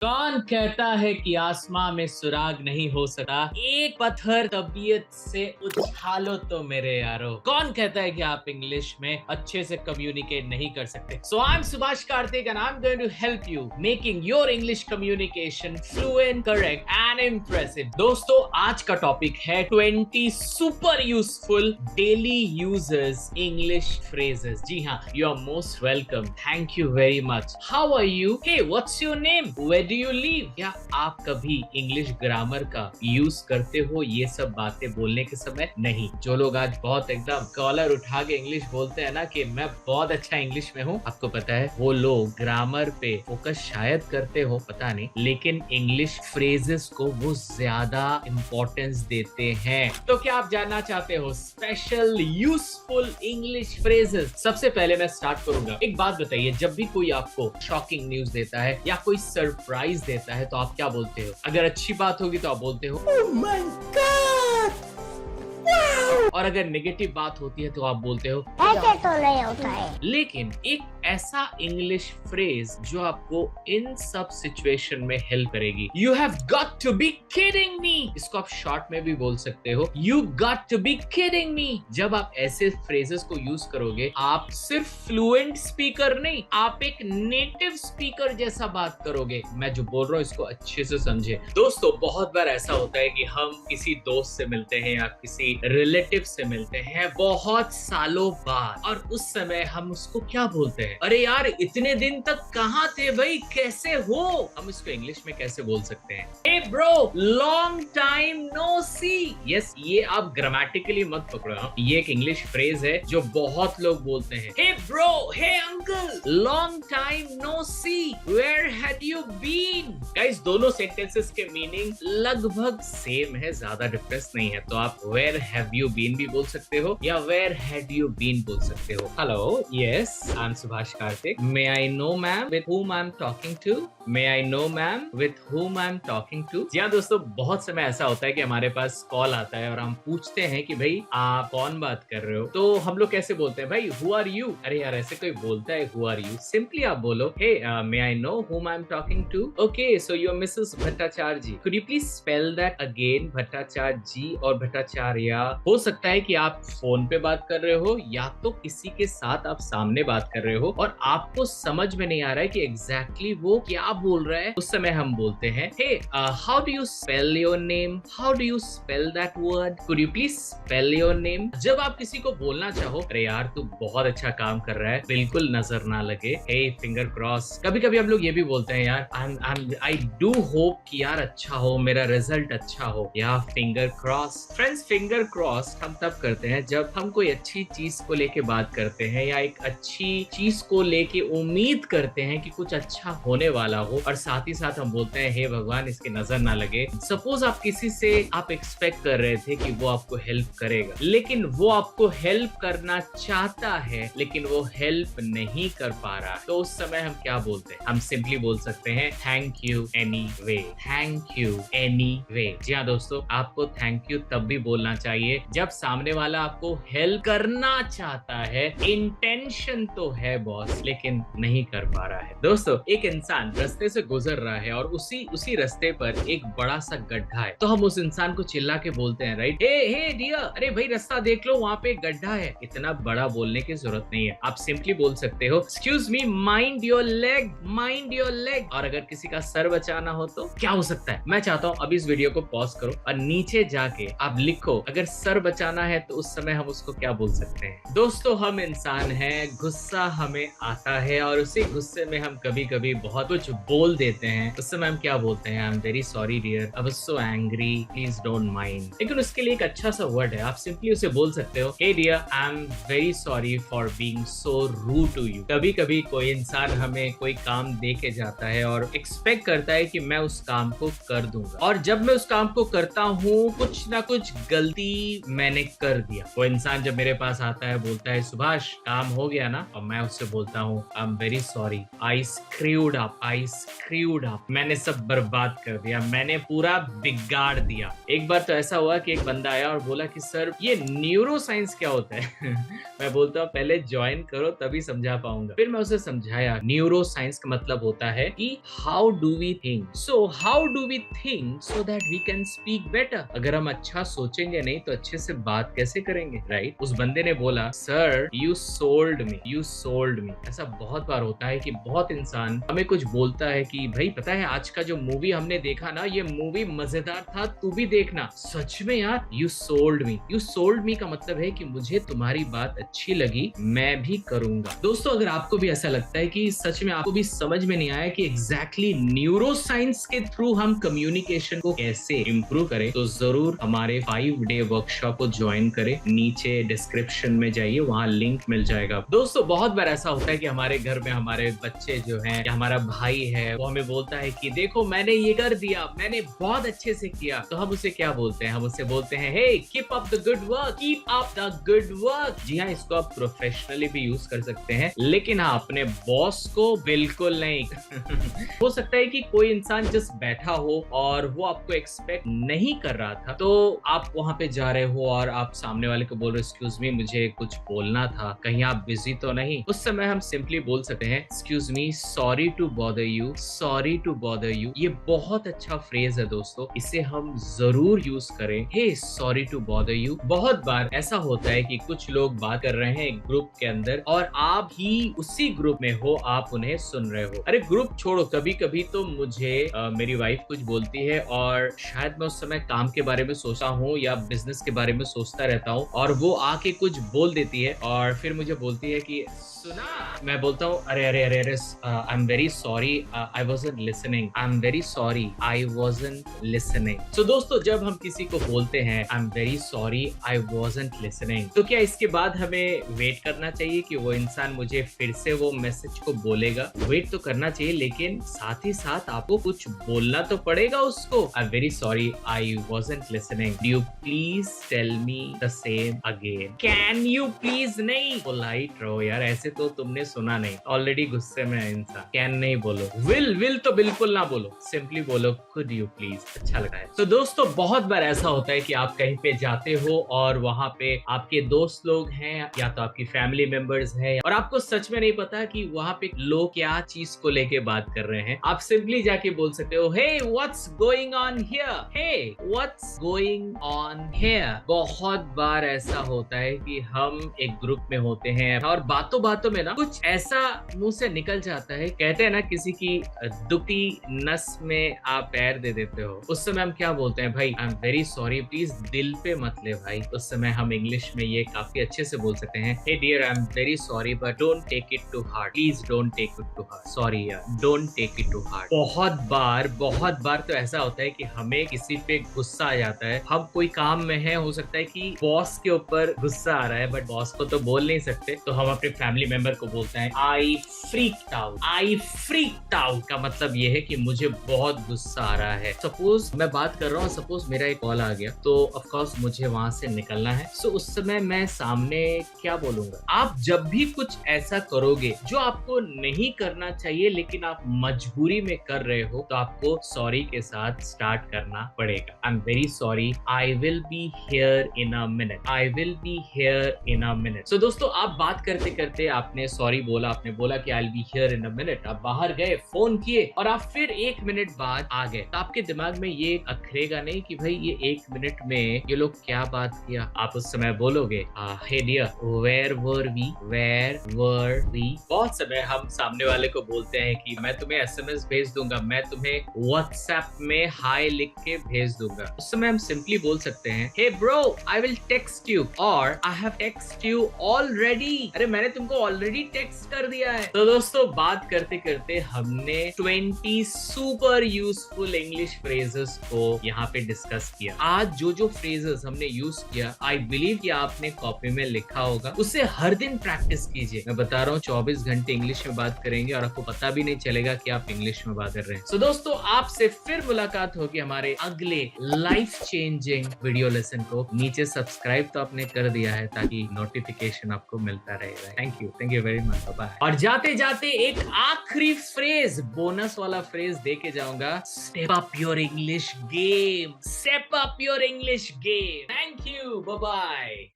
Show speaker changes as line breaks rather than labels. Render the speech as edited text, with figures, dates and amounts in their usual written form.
कौन कहता है कि आसमां में सुराग नहीं हो सकता? एक पत्थर तबीयत से उछालो तो मेरे यारो। कौन कहता है कि आप इंग्लिश में अच्छे से कम्युनिकेट नहीं कर सकते? So I am Subhash Kartik and I am going to help you making your English communication fluent, correct and impressive. दोस्तों, आज का टॉपिक है 20 super useful daily users English phrases. जी हाँ, you are most welcome. Thank you very much. How are you? Hey, what's your name? Where do you live? क्या आप कभी English grammar का यूज करते हो ये सब बातें बोलने के समय? नहीं। जो लोग आज बहुत एकदम कॉलर उठा के इंग्लिश बोलते हैं ना कि मैं बहुत अच्छा इंग्लिश में हूँ, आपको पता है वो लोग ग्रामर पे फोकस शायद करते हो, पता नहीं, लेकिन इंग्लिश फ्रेजेस को वो ज्यादा इंपॉर्टेंस देते हैं। तो क्या आप जानना चाहते हो स्पेशल यूजफुल इंग्लिश फ्रेजेस? सबसे पहले मैं स्टार्ट करूंगा। एक बात बताइए, जब भी कोई आपको शॉकिंग न्यूज देता है या कोई सरप्राइज देता है तो आप क्या बोलते हो? अगर अच्छी बात होगी तो आप बोलते हो ओह माय गॉड, और अगर नेगेटिव बात होती है तो आप बोलते हो
ऐसे तो नहीं होता है।
लेकिन एक ऐसा इंग्लिश फ्रेज जो आपको इन सब सिचुएशन में हेल्प करेगी, you have got to be kidding me. इसको आप शॉर्ट में भी बोल सकते हो, you got to be kidding me. जब आप ऐसे फ्रेजेस को यूज करोगे, आप सिर्फ फ्लुएंट स्पीकर नहीं, आप एक नेटिव स्पीकर जैसा बात करोगे। मैं जो बोल रहा हूँ इसको अच्छे से समझे। दोस्तों, बहुत बार ऐसा होता है कि हम किसी दोस्त से मिलते हैं या किसी रिलेटिव से मिलते हैं बहुत सालों बाद, और उस समय हम उसको क्या बोलते हैं? अरे यार, इतने दिन तक कहाँ थे भाई, कैसे हो? हम इसको इंग्लिश में कैसे बोल सकते हैं? Hey bro, long time no see. Yes, ये आप ग्रामेटिकली मत पकड़ो, ये एक इंग्लिश फ्रेज है जो बहुत लोग बोलते हैं। Hey bro, hey uncle, long time no see, where had you been? Guys, दोनों सेंटेंसेस के मीनिंग लगभग सेम है, ज्यादा डिफरेंस नहीं है। तो आप वेयर हैव यू बीन भी बोल सकते हो या वेयर हैड यू बीन बोल सकते हो। Hello, yes, I am Subhash Kartik. May I know ma'am with whom I am talking to? May I know ma'am with whom I am talking to? जी हाँ दोस्तों, बहुत समय ऐसा होता है कि हमारे पास कॉल आता है और हम पूछते हैं कि भाई आप कौन बात कर रहे हो? तो हम लोग कैसे बोलते हैं भाई, हु आर यू? अरे यार, ऐसे कोई बोलता है हु आर यू? सिंपली आप बोलो hey, may I know whom I am talking to? Okay, so you are Mrs Bhattacharya ji, could you please spell that again? Bhattacharya ji और भट्टाचार्य। हो सकता है कि आप फोन पे बात कर रहे हो या तो किसी के साथ आप सामने बात कर रहे हो और आपको समझ में नहीं आ रहा है कि एग्जैक्टली वो क्या बोल रहा है। उस समय हम बोलते हैं hey, how do you spell your name? How do you spell that word? Could you please spell your name? जब आप किसी को बोलना चाहो अरे यार तू बहुत अच्छा काम कर रहा है, बिल्कुल नजर ना लगे, हे फिंगर क्रॉस। कभी कभी हम लोग ये भी बोलते हैं यार आई डू होप कि यार अच्छा हो, मेरा रिजल्ट अच्छा हो, या finger cross. Friends, finger cross हम तब करते हैं जब हम कोई अच्छी चीज को लेके बात करते हैं या एक अच्छी चीज को लेके उम्मीद करते हैं कि कुछ अच्छा होने वाला हो, और साथ ही साथ हम बोलते हैं हे भगवान इसकी नजर ना लगे। सपोज आप किसी से आप एक्सपेक्ट कर रहे थे कि वो आपको हेल्प करेगा, लेकिन वो आपको हेल्प करना चाहता है लेकिन वो हेल्प नहीं कर पा रहा, तो उस समय हम क्या बोलते हैं? हम सिंपली बोल सकते हैं thank you anyway. Thank you anyway. जी हाँ दोस्तों, आपको थैंक यू तब भी बोलना चाहिए जब सामने वाला आपको हेल्प करना चाहता है, इंटेंशन तो है बॉस लेकिन नहीं कर पा रहा है। दोस्तों, एक इंसान रास्ते से गुजर रहा है और उसी रास्ते पर एक बड़ा सा गड्ढा है, तो हम उस इंसान को चिल्ला के बोलते हैं राइट, हे डियर, अरे भाई रास्ता देख लो, वहाँ पे एक गड्ढा है। इतना बड़ा बोलने की जरूरत नहीं है, आप सिंपली बोल सकते हो excuse me, mind your leg, mind your leg. और अगर किसी का सर बचाना हो तो क्या हो सकता है? मैं चाहता हूँ अभी इस वीडियो को पॉज करो और नीचे जाके आप लिखो अगर सर बचाना है तो उस समय हम उसको क्या बोल सकते हैं। दोस्तों, हम इंसान हैं, गुस्सा हमें आता है और उसी गुस्से में हम कभी कभी बहुत कुछ बोल देते हैं। उस समय हम क्या बोलते हैं? I am very sorry dear, I was so angry, please don't mind. लेकिन उसके लिए एक अच्छा सा वर्ड है, आप सिंपली उसे बोल सकते हो hey dear, I am very sorry for being so rude to you. कभी कभी कोई इंसान हमें कोई काम दे के जाता है और एक्सपेक्ट करता है कि मैं उस काम को कर दूंगा, और जब मैं उस काम को करता हूँ कुछ ना कुछ गलती मैंने कर दिया। वो इंसान जब मेरे पास आता है बोलता है सुभाष काम हो गया ना, और मैं उससे बोलता हूँ आई am very sorry, I screwed up, I screwed up, मैंने सब बर्बाद कर दिया, मैंने पूरा बिगाड़ दिया। एक बार तो ऐसा हुआ कि एक बंदा आया और बोला कि सर ये न्यूरो साइंस क्या होता है? मैं बोलता हूँ पहले ज्वाइन करो तभी समझा पाऊंगा। फिर मैं उसे समझाया न्यूरो साइंस का मतलब होता है कि how do we think, so how do we think so that we can speak better. अगर हम अच्छा सोचेंगे नहीं तो अच्छे से बात कैसे करेंगे, राइट? उस बंदे ने बोला sir you sold me, you sold me. ऐसा बहुत बार होता है कि बहुत इंसान हमें कुछ बोलता है कि भाई पता है आज का जो मूवी हमने देखा ना, ये मूवी मजेदार था, तू भी देखना। सच में यार, you sold me. You sold me का मतलब है कि मुझे तुम्हारी बात अच्छी लगी, मैं भी करूंगा। दोस्तों अगर आपको भी ऐसा लगता है कि सच में आपको भी समझ में नहीं आया कि एग्जैक्टली न्यूरो साइंस के थ्रू हम कम्युनिकेशन को कैसे इंप्रूव करें, तो जरूर हमारे 5 डे वर्कशॉप को ज्वाइन करें। नीचे डिस्क्रिप्शन में जाइए, वहां लिंक मिल जाएगा। दोस्तों बहुत बार ऐसा होता है कि हमारे घर में हमारे बच्चे जो हैं या हमारा भाई है वो हमें बोलता है कि देखो मैंने ये कर दिया, मैंने बहुत अच्छे से किया। तो हम उसे क्या बोलते हैं? हम उसे बोलते हैं hey keep up the good work, keep up the good work. जी हाँ, इसको आप प्रोफेशनली भी यूज कर सकते हैं, लेकिन हाँ अपने बॉस को बिल्कुल नहीं। हो सकता है कि कोई इंसान जस्ट बैठा हो और वो आपको एक्सपेक्ट नहीं कर रहा था, तो आप वहां पे जा रहे हो और आप सामने वाले को बोल रहे हो एक्सक्यूज मी मुझे कुछ बोलना था, कहीं आप बिजी तो नहीं? उस समय हम सिंपली बोल सकते हैं excuse me, sorry to bother you, sorry to bother you. ये बहुत अच्छा फ्रेज है दोस्तों, इसे हम जरूर यूज करें। हे सॉरी टू बॉदर यू। बहुत बार ऐसा होता है कि कुछ लोग बात कर रहे हैं एक ग्रुप के अंदर और आप ही उसी ग्रुप में हो, आप उन्हें सुन रहे हो। अरे ग्रुप छोड़ो, कभी कभी तो मुझे मेरी वाइफ कुछ बोलती है और शायद मैं उस समय काम के बारे में सोचता हूँ या बिजनेस के बारे में सोचता रहता हूँ और वो आके कुछ बोल देती है और फिर मुझे बोलती है कि सुना। मैं बोलता हूँ अरे अरे अरे अरे I am very sorry, I wasn't listening, I am very sorry, I wasn't listening. So दोस्तों जब हम किसी को बोलते हैं I am very sorry, I wasn't listening, तो क्या इसके बाद हमें वेट करना चाहिए कि वो इंसान मुझे फिर से वो मैसेज को बोलेगा? वेट तो करना चाहिए, लेकिन साथ ही साथ आपको कुछ बोलना तो पड़ेगा उसको। I am very sorry, I wasn't listening, do you please tell me the same again, can you please. नहीं, पोलाइट रहो यार, ऐसे तो तुमने सुना नहीं, ऑलरेडी गुस्से में है इंसान। कैन नहीं बोलो, विल तो बिल्कुल ना बोलो, सिंपली बोलो कुड यू प्लीज, अच्छा लगा है। तो दोस्तों बहुत बार ऐसा होता है कि आप कहीं पे जाते हो और वहां पे आपके दोस्त लोग हैं या तो आपकी फैमिली मेंबर्स हैं और आपको सच में नहीं पता कि वहां पे लोग क्या चीज को लेके बात कर रहे हैं। आप सिंपली जाके बोल सकते हो hey what's going on here, hey what's going on here. बहुत बार ऐसा होता है कि हम एक ग्रुप में होते हैं और बातों बातों में ना कुछ ऐसा मुंह से निकल जाता है, कहते हैं ना किसी की दुखी नस में आप पैर दे देते हो। उस समय हम क्या बोलते हैं? भाई आई एम वेरी सॉरी, प्लीज दिल पे मत ले भाई। उस समय हम इंग्लिश में ये काफी अच्छे से बोल सकते हैं hey dear I am very sorry but don't take it to heart, please don't take it to heart, sorry यार, don't take it to heart. बहुत बार तो ऐसा होता है कि हमें किसी पे गुस्सा आ जाता है, हम कोई काम में है, हो सकता है कि बॉस के ऊपर गुस्सा आ रहा है बट बॉस को तो बोल नहीं सकते, तो हम अपने फैमिली मेंबर को बोलते हैं आई फ्रीक्ड आउट। आई फ्रीक्ड आउट का मतलब ये है कि मुझे बहुत गुस्सा आ रहा है। सपोज मैं बात कर रहा हूँ, सपोज मेरा एक कॉल आ गया तो ऑफ कोर्स मुझे वहां से निकलना है। सो उस समय मैं सामने क्या बोलूंगा? आप जब भी कुछ ऐसा करोगे जो आपको नहीं करना चाहिए लेकिन आप मजबूरी में कर रहे हो, तो आपको सॉरी के साथ स्टार्ट करना पड़ेगा। I am very sorry, I will be here in a minute, I will be here in a minute. So दोस्तों आप बात करते करते आपने सॉरी बोला, आपने बोला कि आई will be here in a minute, आप बाहर गए, फोन किए और आप फिर 1 मिनट बाद आ गए, तो आपके दिमाग में ये अखरेगा नहीं कि भाई ये 1 मिनट में ये लोग क्या बात किया। आप उस समय बोलोगे hey dear where were we, where were we. बहुत समय हम सामने वाले को बोलते हैं कि मैं तुम्हें एसएमएस भेज दूंगा, मैं तुम्हें व्हाट्सएप में हाय लिख के भेज दूंगा। उस समय हम सिंपली बोल सकते हैं hey bro I will text you और I have text you already. अरे मैंने तुमको ऑलरेडी टेक्स्ट कर दिया है। तो दोस्तों बात करते करते हमने 20 सुपर यूजफुल इंग्लिश फ्रेजेस को यहाँ पे डिस्कस किया। आज जो फ्रेजेस हमने यूज किया, आई बिलीव कि आपने कॉपी में लिखा होगा, उससे हर दिन प्रैक्टिस कीजिए। मैं बता रहा हूँ 24 घंटे इंग्लिश में बात करेंगे और आपको पता भी नहीं चलेगा कि आप इंग्लिश में बात कर रहे हैं। So, दोस्तों आपसे फिर मुलाकात होगी हमारे अगले लाइफ चेंजिंग वीडियो लेसन को। नीचे सब्सक्राइब तो आपने कर दिया है ताकि नोटिफिकेशन आपको मिलता रहेगा। Thank you very much, bye. और जाते जाते एक आखिरी फ्रेज फ्रेज, बोनस वाला फ्रेज दे के जाऊंगा, step up your English game, step up your English game. Thank you, bye bye.